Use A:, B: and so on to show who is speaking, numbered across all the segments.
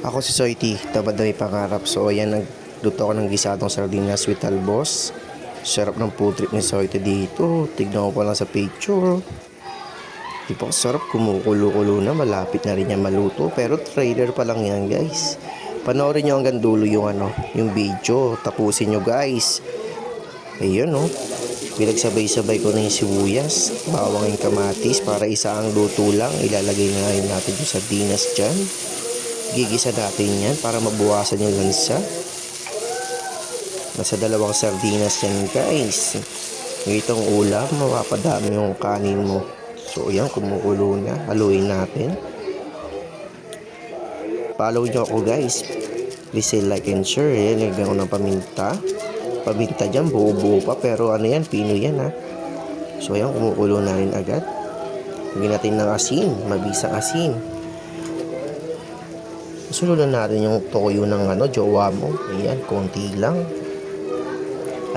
A: Ako si Soiti, tabad na may pangarap. So ayan, nagluto ako ng gisadong sardinas with talbos. Sarap ng food trip ni Soiti dito. Tignan ko pa lang sa picture. Di pa sarap, kumukulo-kulo na. Malapit na rin yan maluto. Pero trailer pa lang yan, guys. Panoorin nyo hanggang dulo yung video. Tapusin nyo, guys. Ayun, oh. Pinagsabay-sabay ko na yung sibuyas, bawang yung kamatis para isa ang luto lang. Ilalagay na rin natin yung sardinas dyan. Gigisa natin yan para mabawasan yung lansa. Nasa 2 sardinas yan, guys. Itong ulam, mapapadami yung kanin mo. So ayan, kumukulo na. Haluin natin. Follow nyo ako, guys. Please like and share. Lagyan ko ng paminta. Paminta dyan, buo-buo pa. Pero ano yan, pino yan, ha. So ayan, kumukulo na rin agad. Lagyan natin ng asin, mabisang asin. Sululan natin yung toyo ng jowa mo. Ayan, konti lang.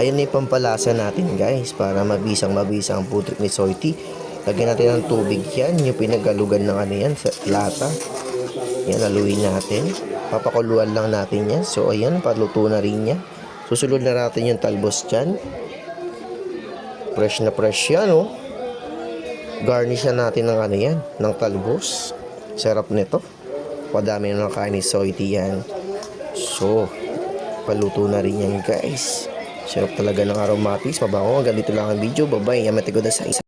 A: Ayan na yung pampalasa natin, guys, para mabisang ang food trip ni Soiti. Lagyan natin ng tubig yan, yung pinagalugan ng yan sa lata. Yan, haluin natin. Papakuluan lang natin yan. So ayan, paluto na rin yan. Susunod na natin yung talbos dyan. Fresh na fresh yan, oh. Garnish na natin ng yan, ng talbos. Sarap nito. Padami na nakain ni Soiti yan. So, paluto na rin yan, guys. Sarap talaga ng aromatics. Mabango. Hanggang dito lang ang video. Bye-bye. Yamete ko da sa isa.